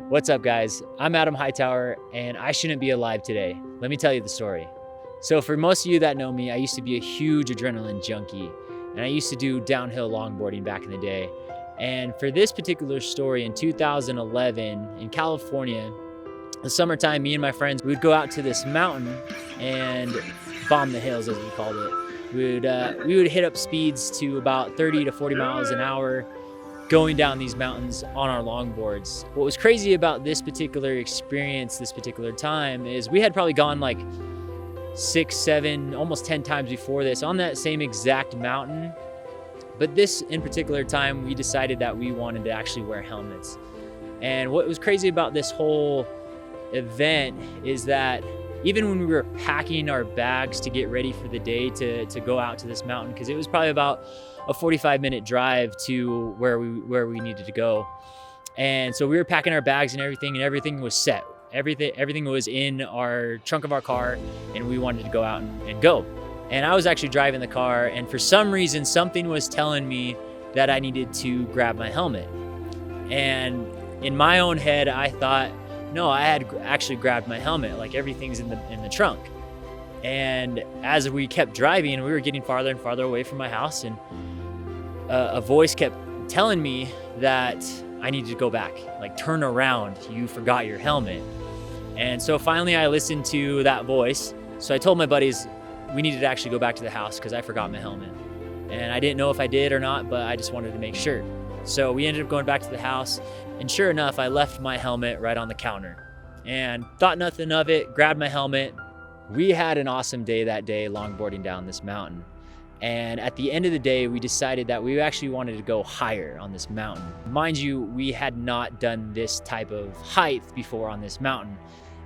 What's up, guys? I'm Adam Hightower, and I shouldn't be alive today. Let me tell you the story. So for most of you that know me, I used to be a huge adrenaline junkie, and I used to do downhill longboarding back in the day. And for this particular story in 2011 in California, the summertime, me and my friends, we would go out to this mountain and bomb the hills, as we called it. We would hit up speeds to about 30 to 40 miles an hour, going down these mountains on our longboards. What was crazy about this particular experience, this particular time, is we had probably gone like 6, 7, almost 10 times before this on that same exact mountain. But this in particular time, we decided that we wanted to actually wear helmets. And what was crazy about this whole event is that even when we were packing our bags to get ready for the day to go out to this mountain, because it was probably about a 45-minute drive to where we needed to go. And so we were packing our bags and everything was set. Everything was in our trunk of our car, and we wanted to go out and go. And I was actually driving the car, and for some reason, something was telling me that I needed to grab my helmet. And in my own head, I thought, no, I had actually grabbed my helmet, like everything's in the trunk. And as we kept driving, we were getting farther and farther away from my house, and a voice kept telling me that I needed to go back, like turn around, you forgot your helmet. And so finally I listened to that voice. So I told my buddies we needed to actually go back to the house because I forgot my helmet. And I didn't know if I did or not, but I just wanted to make sure. So we ended up going back to the house, and sure enough, I left my helmet right on the counter and thought nothing of it, grabbed my helmet. We had an awesome day that day longboarding down this mountain. And at the end of the day, we decided that we actually wanted to go higher on this mountain. Mind you, we had not done this type of height before on this mountain.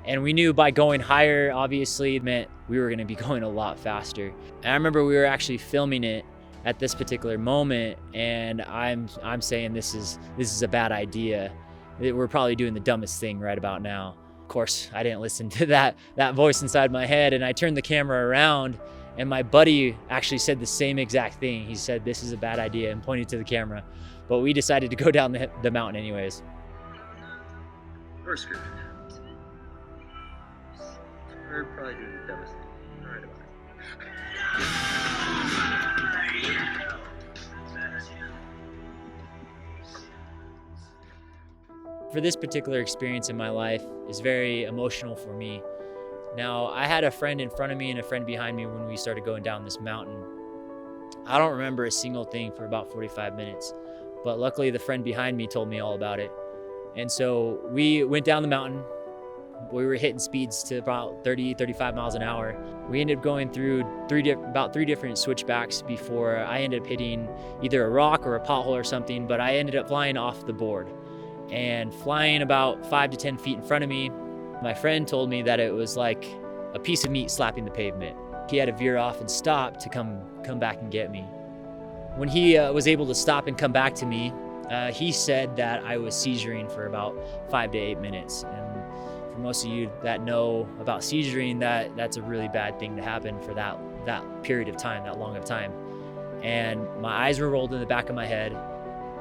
And we knew by going higher, obviously, it meant we were gonna be going a lot faster. And I remember we were actually filming it at this particular moment, and I'm saying this is a bad idea. We're probably doing the dumbest thing right about now. Of course, I didn't listen to that voice inside my head, and I turned the camera around, and my buddy actually said the same exact thing. He said, "This is a bad idea," and pointed to the camera. But we decided to go down the mountain anyways. We're screwed. We're probably doing the dumbest thing right about it. For this particular experience in my life is very emotional for me. Now, I had a friend in front of me and a friend behind me when we started going down this mountain. I don't remember a single thing for about 45 minutes, but luckily the friend behind me told me all about it. And so we went down the mountain. We were hitting speeds to about 30, 35 miles an hour. We ended up going through about three different switchbacks before I ended up hitting either a rock or a pothole or something, but I ended up flying off the board and flying about 5 to 10 feet in front of me. My friend told me that it was like a piece of meat slapping the pavement. He had to veer off and stop to come back and get me. When he was able to stop and come back to me, he said that I was seizuring for about 5 to 8 minutes. And for most of you that know about seizuring, that's a really bad thing to happen for that period of time, that long of time. And my eyes were rolled in the back of my head.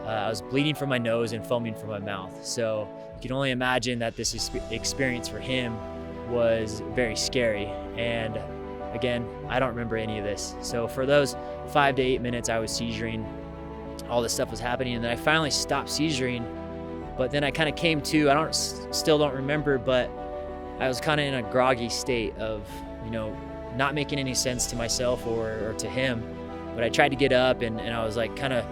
I was bleeding from my nose and foaming from my mouth. So you can only imagine that this experience for him was very scary. And again, I don't remember any of this. So for those 5 to 8 minutes I was seizuring, all this stuff was happening, and then I finally stopped seizuring. But then I kind of came to, still don't remember, but I was kind of in a groggy state of, not making any sense to myself or to him. But I tried to get up, and I was like kind of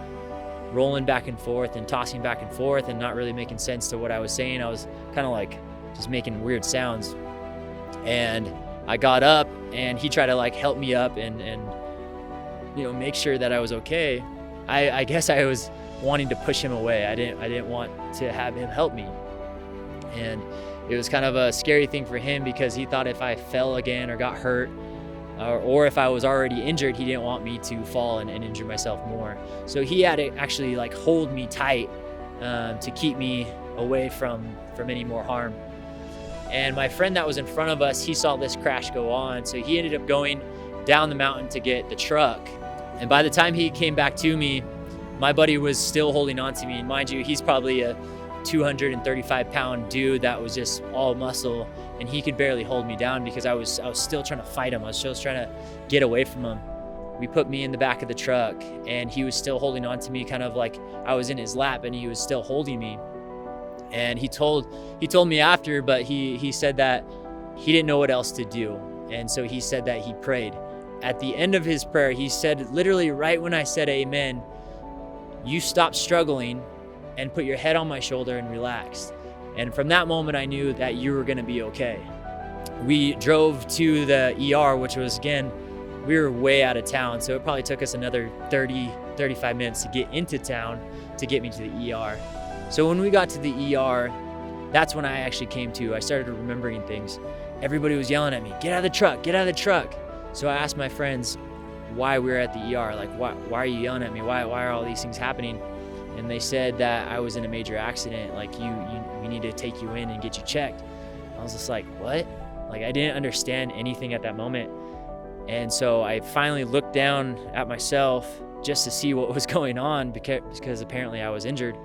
rolling back and forth and tossing back and forth and not really making sense to what I was saying. I was kind of like just making weird sounds. And I got up, and he tried to like help me up and make sure that I was okay. I guess I was wanting to push him away. I didn't want to have him help me. And it was kind of a scary thing for him because he thought if I fell again or got hurt, or if I was already injured, he didn't want me to fall and injure myself more. So he had to actually like hold me tight to keep me away from any more harm. And my friend that was in front of us, he saw this crash go on, so he ended up going down the mountain to get the truck. And by the time he came back to me, my buddy was still holding on to me. And mind you, he's probably a 235-pound dude that was just all muscle, and he could barely hold me down because I was still trying to fight him. I was still trying to get away from him. We put me in the back of the truck, and he was still holding on to me, kind of like I was in his lap, and he was still holding me. And he told me after, but he said that he didn't know what else to do. And so he said that he prayed. At the end of his prayer, he said, literally right when I said amen, "You stop struggling and put your head on my shoulder and relax." And from that moment, I knew that you were gonna be okay. We drove to the ER, which was, again, we were way out of town. So it probably took us another 35 minutes to get into town to get me to the ER. So when we got to the ER, that's when I actually came to. I started remembering things. Everybody was yelling at me, "Get out of the truck, get out of the truck." So I asked my friends why we were at the ER. Like, why are you yelling at me? Why are all these things happening? And they said that I was in a major accident. Like, we need to take you in and get you checked. I was just like, what? Like, I didn't understand anything at that moment. And so I finally looked down at myself just to see what was going on, because apparently I was injured.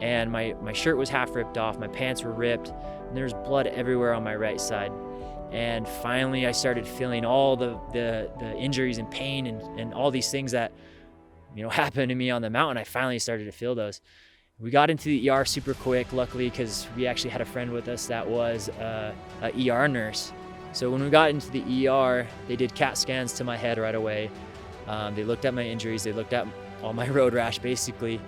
And my shirt was half ripped off, my pants were ripped, and there's blood everywhere on my right side. And finally I started feeling all the injuries and pain and all these things that, you know, happened to me on the mountain. I finally started to feel those. We got into the ER super quick, luckily, because we actually had a friend with us that was a ER nurse. So when we got into the ER, they did CAT scans to my head right away. They looked at my injuries, they looked at all my road rash basically.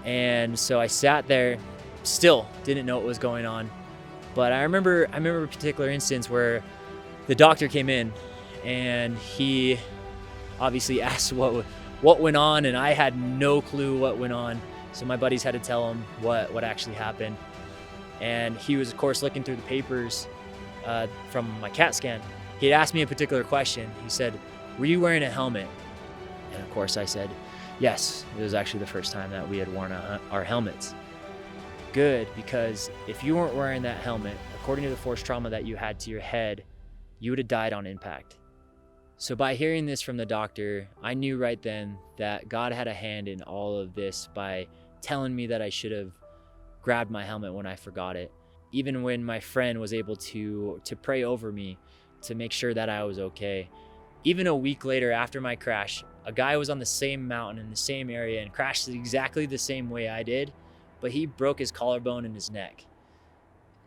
And so I sat there, still didn't know what was going on. But I remember a particular instance where the doctor came in and he obviously asked what went on, and I had no clue what went on. So my buddies had to tell him what actually happened. And he was, of course, looking through the papers from my CAT scan. He had asked me a particular question. He said, "Were you wearing a helmet?" And of course I said, yes. It was actually the first time that we had worn our helmets. Good, because if you weren't wearing that helmet, according to the force trauma that you had to your head, you would have died on impact. So by hearing this from the doctor, I knew right then that God had a hand in all of this by telling me that I should have grabbed my helmet when I forgot it. Even when my friend was able to pray over me to make sure that I was okay. Even a week later after my crash, a guy was on the same mountain in the same area and crashed exactly the same way I did, but he broke his collarbone and his neck.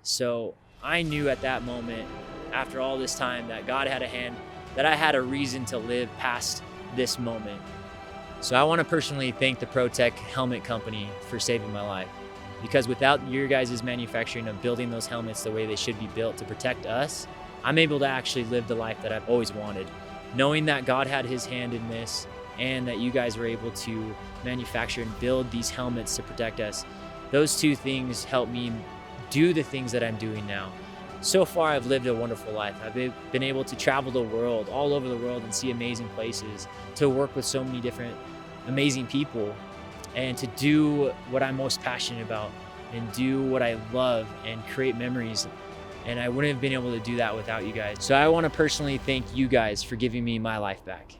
So I knew at that moment, after all this time, that God had a hand, that I had a reason to live past this moment. So I want to personally thank the Pro-Tec helmet company for saving my life, because without your guys' manufacturing of building those helmets the way they should be built to protect us, I'm able to actually live the life that I've always wanted. Knowing that God had his hand in this and that you guys were able to manufacture and build these helmets to protect us, those two things help me do the things that I'm doing now. So far, I've lived a wonderful life. I've been able to travel the world, all over the world, and see amazing places, to work with so many different amazing people, and to do what I'm most passionate about and do what I love and create memories. And I wouldn't have been able to do that without you guys. So I want to personally thank you guys for giving me my life back.